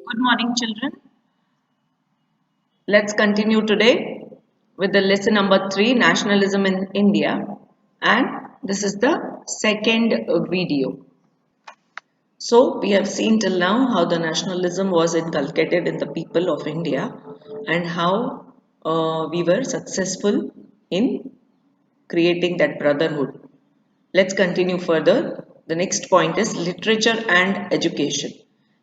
Good morning, children. Let's continue today with the lesson number 3, Nationalism in India. And this is the second video. So, we have seen till now how the nationalism was inculcated in the people of India and how we were successful in creating that brotherhood. Let's continue further. The next point is literature and education.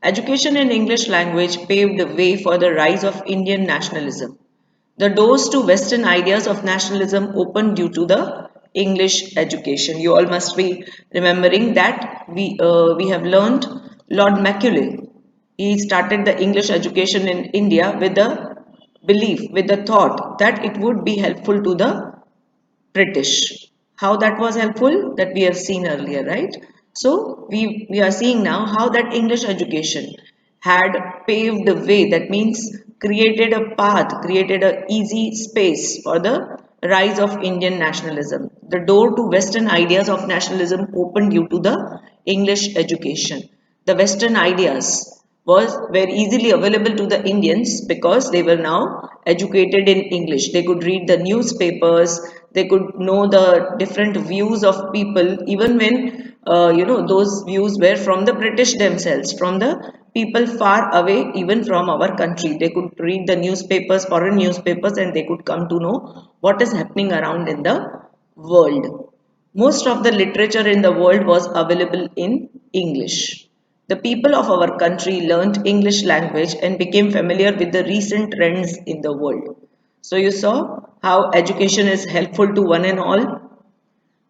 Education in English language paved the way for the rise of Indian nationalism. The doors to Western ideas of nationalism opened due to the English education. You all must be remembering that we have learned Lord Macaulay. He started the English education in India with the belief, with the thought that it would be helpful to the British. How that was helpful, that we have seen earlier, right? So we are seeing now how that English education had paved the way, that means created a path, created a easy space for the rise of Indian nationalism. The door to Western ideas of nationalism opened due to the English education. The Western ideas were easily available to the Indians because they were now educated in English. They could read the newspapers, they could know the different views of people, even when those views were from the British themselves, from the people far away, even from our country. They could read the newspapers, foreign newspapers, and they could come to know what is happening around in the world. Most of the literature in the world was available in English. The people of our country learned English language and became familiar with the recent trends in the world. So you saw how education is helpful to one and all.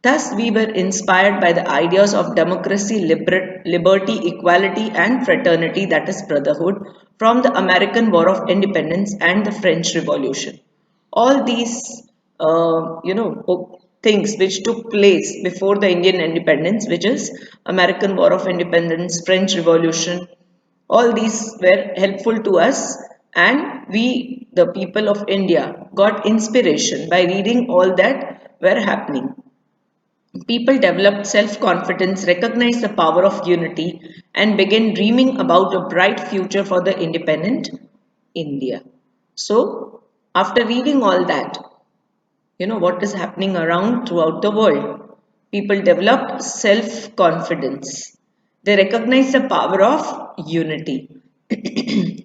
Thus, we were inspired by the ideas of democracy, liberty, equality, and fraternity, that is, brotherhood, from the American War of Independence and the French Revolution. All these, things which took place before the Indian independence, which is American War of Independence, French Revolution, all these were helpful to us, and we, the people of India, got inspiration by reading all that were happening. People developed self confidence, recognized the power of unity, and began dreaming about a bright future for the independent India. So, after reading all that, what is happening around throughout the world, people developed self confidence. They recognized the power of unity.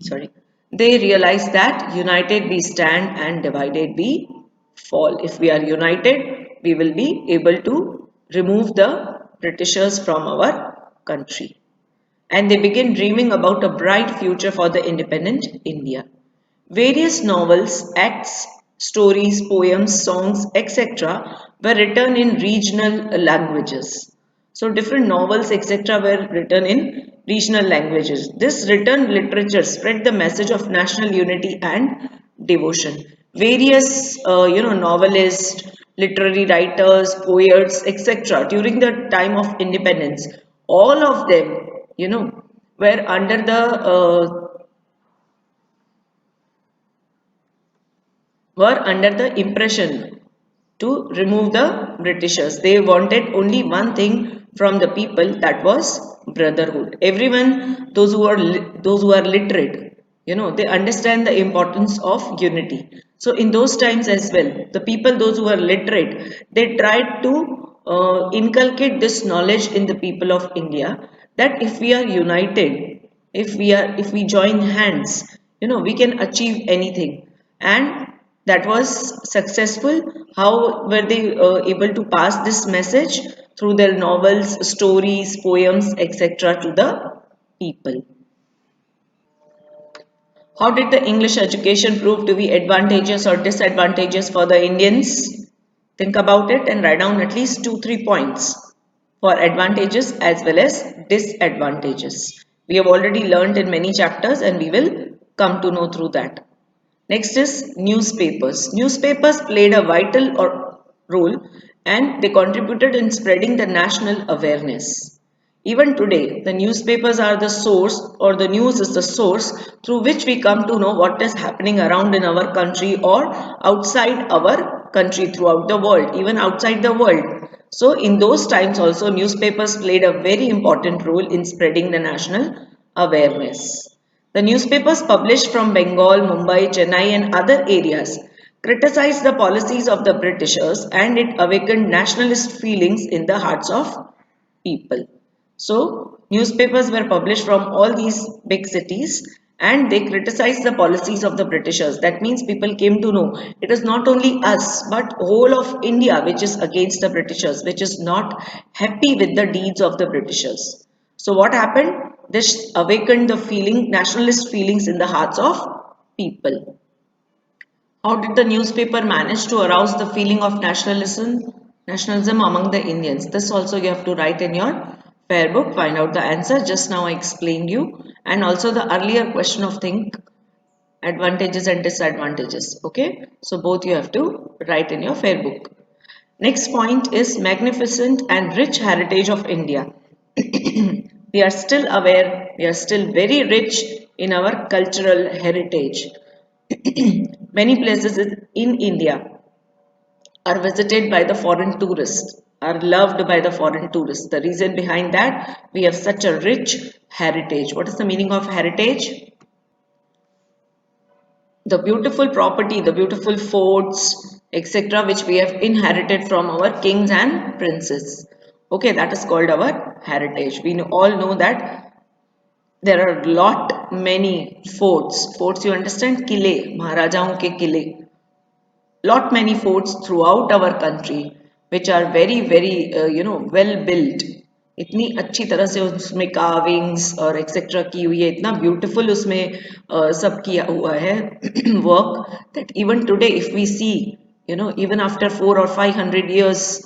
Sorry. They realized that united we stand and divided we fall. If we are united, we will be able to remove the Britishers from our country. And they began dreaming about a bright future for the independent India. Various novels, acts, stories, poems, songs, etc. were written in regional languages. So different novels, etc. were written in regional languages. This written literature spread the message of national unity and devotion. Various, novelists, literary writers, poets, etc. during the time of independence, all of them, were under the were under the impression to remove the Britishers. They wanted only one thing from the people, that was brotherhood. Everyone, those who are literate, they understand the importance of unity. So in those times as well, the people, those who are literate, they tried to inculcate this knowledge in the people of India, that if we are united, if we join hands, we can achieve anything. And that was successful. How were they able to pass this message? Through their novels, stories, poems, etc. to the people. How did the English education prove to be advantageous or disadvantageous for the Indians? Think about it and write down at least 2-3 points for advantages as well as disadvantages. We have already learned in many chapters and we will come to know through that. Next is newspapers. Newspapers played a vital role and they contributed in spreading the national awareness. Even today, the newspapers are the source, or the news is the source through which we come to know what is happening around in our country or outside our country, throughout the world, even outside the world. So, in those times also, newspapers played a very important role in spreading the national awareness. The newspapers published from Bengal, Mumbai, Chennai, and other areas criticized the policies of the Britishers, and it awakened nationalist feelings in the hearts of people. So, newspapers were published from all these big cities and they criticized the policies of the Britishers. That means people came to know it is not only us but whole of India which is against the Britishers, which is not happy with the deeds of the Britishers. So, what happened? This awakened the nationalist feelings in the hearts of people. How did the newspaper manage to arouse the feeling of nationalism among the Indians? This also you have to write in your fair book, find out the answer. Just now I explained you, and also the earlier question of think advantages and disadvantages. Okay, so both you have to write in your fair book. Next point is magnificent and rich heritage of India. We are still aware, we are still very rich in our cultural heritage. Many places in India are visited by the foreign tourists, are loved by the foreign tourists. The reason behind that, we have such a rich heritage. What is the meaning of heritage? The beautiful property, the beautiful forts, etc., which we have inherited from our kings and princes. Okay, that is called our heritage. We all know that there are lot many forts. Forts, you understand? Kile, Maharajaon ke kile. Lot many forts throughout our country which are very well built. इतनी अच्छी तरह से उसमें carvings और etc की हुई है, इतना beautiful उसमें सब किया हुआ है work that even today if we see, even after 400 or 500 years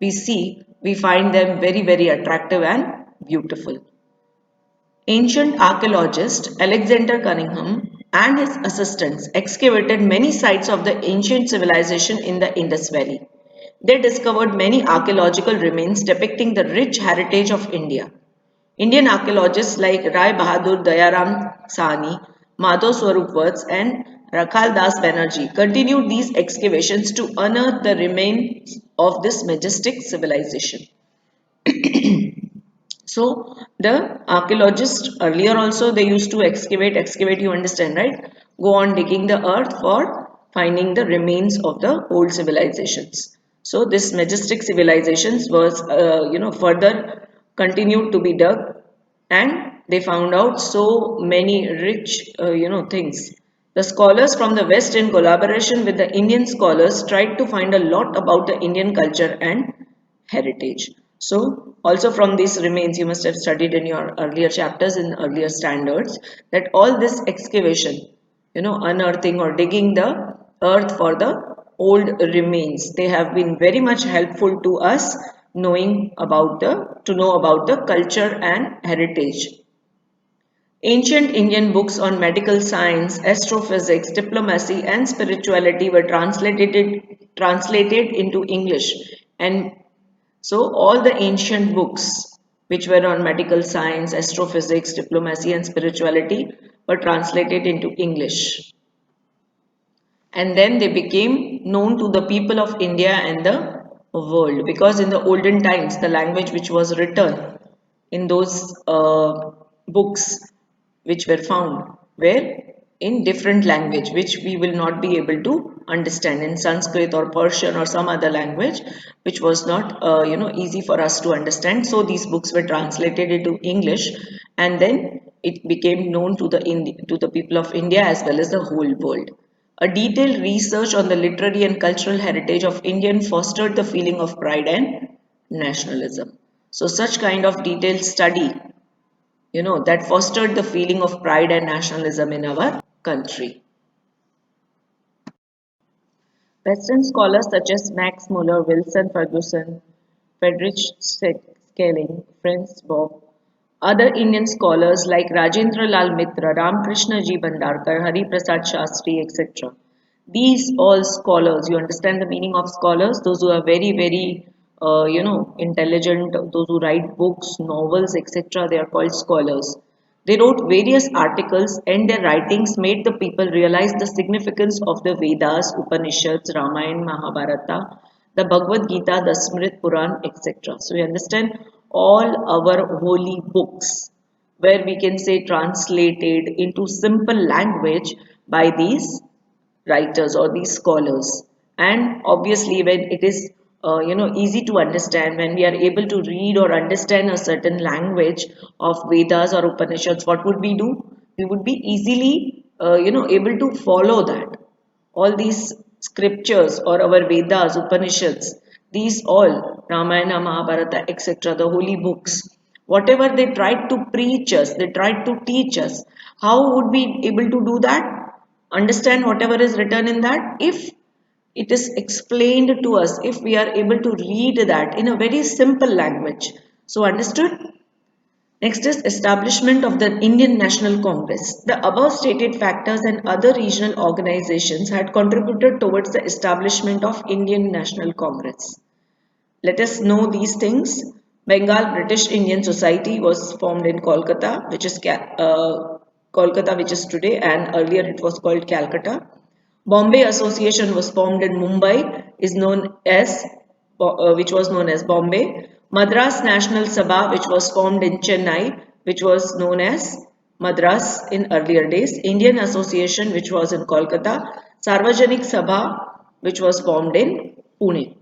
we see, we find them very attractive and beautiful. Ancient archaeologist Alexander Cunningham and his assistants excavated many sites of the ancient civilization in the Indus Valley. They discovered many archaeological remains depicting the rich heritage of India. Indian archaeologists like Rai Bahadur Dayaram Sahni, Madhav Swarup Vats, and Rakhal Das Banerjee continued these excavations to unearth the remains of this majestic civilization. So the archaeologists earlier also they used to excavate, you understand, right? Go on digging the earth for finding the remains of the old civilizations. So this majestic civilizations was, further continued to be dug and they found out so many rich, things. The scholars from the West in collaboration with the Indian scholars tried to find a lot about the Indian culture and heritage. So also from these remains you must have studied in your earlier chapters in earlier standards that all this excavation, unearthing or digging the earth for the old remains, they have been very much helpful to us to know about the culture and heritage. Ancient Indian books on medical science, astrophysics, diplomacy, and spirituality were translated into English, and so all the ancient books which were on medical science, astrophysics, diplomacy and spirituality were translated into English. And then they became known to the people of India and the world, because in the olden times the language which was written in those books which were found were in different language which we will not be able to understand, in Sanskrit or Persian or some other language which was not easy for us to understand. So these books were translated into English and then it became known to the people of India as well as the whole world. A detailed research on the literary and cultural heritage of Indian fostered the feeling of pride and nationalism. So such kind of detailed study, that fostered the feeling of pride and nationalism in our country. Western scholars such as Max Muller, Wilson Ferguson, Friedrich Schelling, Franz Bopp, other Indian scholars like Rajendra Lal Mitra, Ramakrishna Ji Bhandarkar, Hari Prasad Shastri, etc. These all scholars, you understand the meaning of scholars? Those who are very intelligent, those who write books, novels, etc. They are called scholars. They wrote various articles and their writings made the people realize the significance of the Vedas, Upanishads, Ramayana, Mahabharata, the Bhagavad Gita, the Smrit Puran, etc. So we understand all our holy books where we can say translated into simple language by these writers or these scholars. And obviously when it is easy to understand, when we are able to read or understand a certain language of Vedas or Upanishads, what would we do? We would be easily able to follow that. All these scriptures or our Vedas, Upanishads, these all, Ramayana, Mahabharata, etc., the holy books, whatever they tried to preach us, they tried to teach us, how would we able to do that? Understand whatever is written in that? If it is explained to us, if we are able to read that in a very simple language. So understood? Next is establishment of the Indian National Congress. The above stated factors and other regional organizations had contributed towards the establishment of Indian National Congress. Let us know these things. Bengal British Indian Society was formed in Kolkata, Kolkata, which is today, and earlier it was called Calcutta. Bombay Association was formed in Mumbai, which was known as Bombay. Madras National Sabha, which was formed in Chennai, which was known as Madras in earlier days. Indian Association, which was in Kolkata. Sarvajanik Sabha, which was formed in Pune.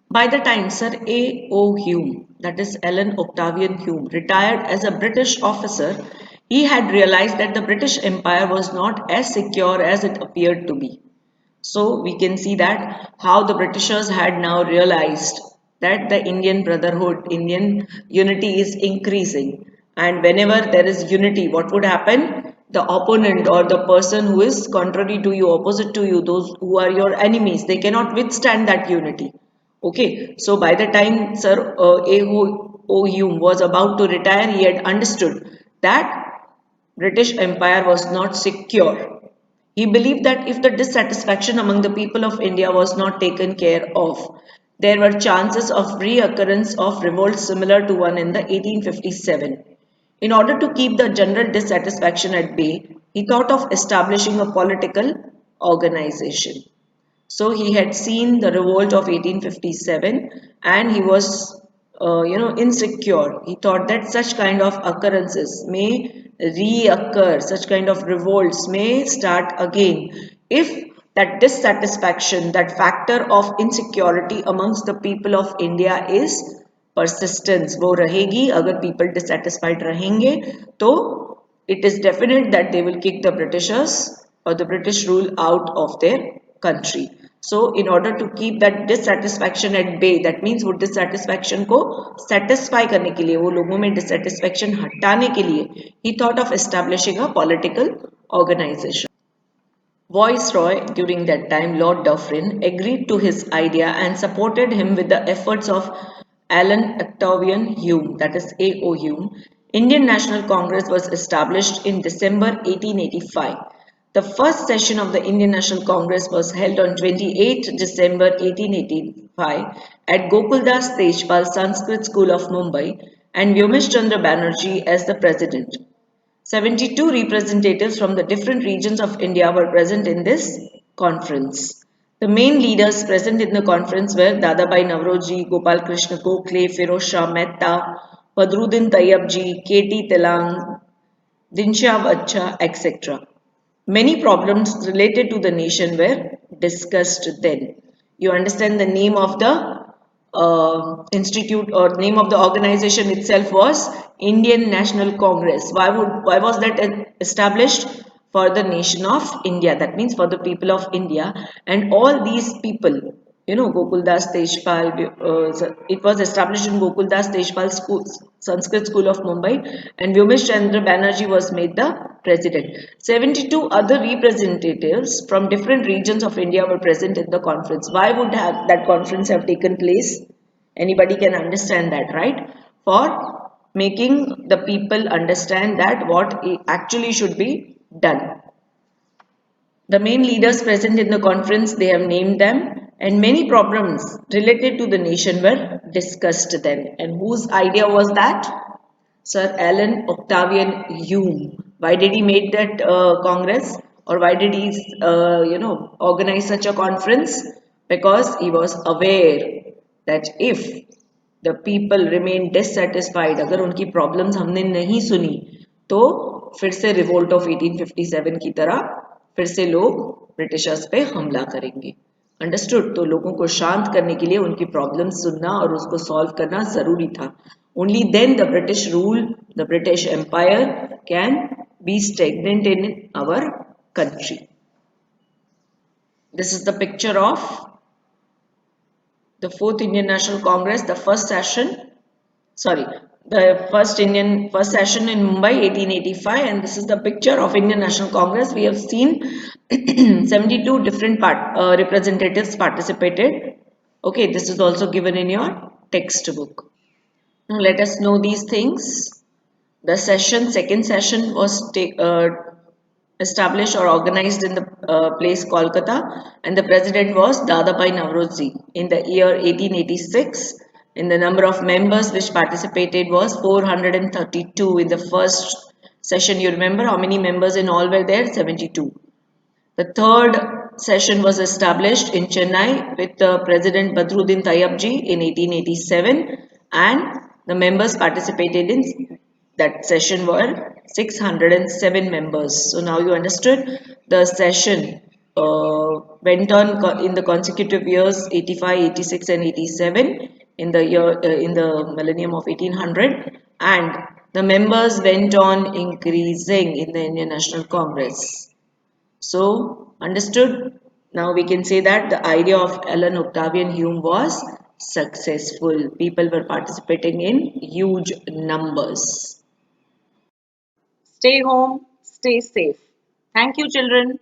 By the time Sir A. O. Hume, that is Alan Octavian Hume, retired as a British officer, he had realized that the British Empire was not as secure as it appeared to be. So we can see that how the Britishers had now realized that the Indian brotherhood, Indian unity is increasing. And whenever there is unity, what would happen? The opponent or the person who is contrary to you, opposite to you, those who are your enemies, they cannot withstand that unity. Okay, so by the time Sir A. O. Hume was about to retire, he had understood that British Empire was not secure. He believed that if the dissatisfaction among the people of India was not taken care of, there were chances of reoccurrence of revolts similar to one in the 1857. In order to keep the general dissatisfaction at bay, he thought of establishing a political organization. So he had seen the revolt of 1857 and he was, insecure. He thought that such kind of occurrences may reoccur, such kind of revolts may start again if that dissatisfaction, that factor of insecurity amongst the people of India is persistence. वो रहेगी अगर people dissatisfied रहेंगे तो it is definite that they will kick the Britishers or the British rule out of their country. So in order to keep that dissatisfaction at bay, that means वो dissatisfaction को satisfy करने के लिए, वो लोगों में dissatisfaction हटाने के लिए, he thought of establishing a political organization. Viceroy during that time, Lord Dufferin, agreed to his idea and supported him with the efforts of Alan Octavian Hume, that is A.O. Hume. Indian National Congress was established in December 1885. The first session of the Indian National Congress was held on 28 December 1885 at Gokuldas Tejpal Sanskrit School of Mumbai and Vyomesh Chandra Banerjee as the president. 72 representatives from the different regions of India were present in this conference. The main leaders present in the conference were Dadabhai Navroji, Gopal Krishna Gokhale, Firoz Shah Mehta, Badruddin Tayyabji, K.T. Telang, Dinshaw Acha, etc. Many problems related to the nation were discussed then. You understand the name of the institute or name of the organization itself was Indian National Congress. Why was that established? For the nation of India. That means for the people of India. And all these people, Gokuldas Tejpal, it was established in Gokuldas Tejpal School, Sanskrit School of Mumbai, and Vyomesh Chandra Banerjee was made the president. 72 other representatives from different regions of India were present in the conference. Why would that conference have taken place? Anybody can understand that, right? For making the people understand that what actually should be done. The main leaders present in the conference, they have named them, and many problems related to the nation were discussed then. And whose idea was that? Sir Alan Octavian Hume. Why did he make that congress, or why did he, organize such a conference? Because he was aware that if the people remain dissatisfied, अगर उनकी problems हमने नहीं सुनी तो फिर से revolt of 1857 की तरह फिर से लोग ब्रिटिशर्स पे हमला करेंगे. अंडरस्टूड. तो लोगों को शांत करने के लिए उनकी प्रॉब्लम्स सुनना और उसको सॉल्व करना जरूरी था. Only then the British rule, the British empire can be stagnant in our country. This is the picture of the fourth Indian National Congress, the first session. Sorry, the first session in Mumbai 1885, and this is the picture of Indian National Congress. We have seen 72 different representatives participated. Okay, this is also given in your textbook. Now let us know these things. The second session was established or organized in the place Kolkata, and the president was Dadabhai Naoroji in the year 1886. In the number of members which participated was 432 in the first session. You remember how many members in all were there? 72. The third session was established in Chennai with President Badruddin Tayyabji in 1887, and the members participated in that session were 607 members. So now you understood the session went on in the consecutive years 85, 86 and 87 in the year in the millennium of 1800, and the members went on increasing in the Indian National Congress. So understood? Now we can say that the idea of Alan Octavian Hume was successful. People were participating in huge numbers. Stay home, stay safe. Thank you, children.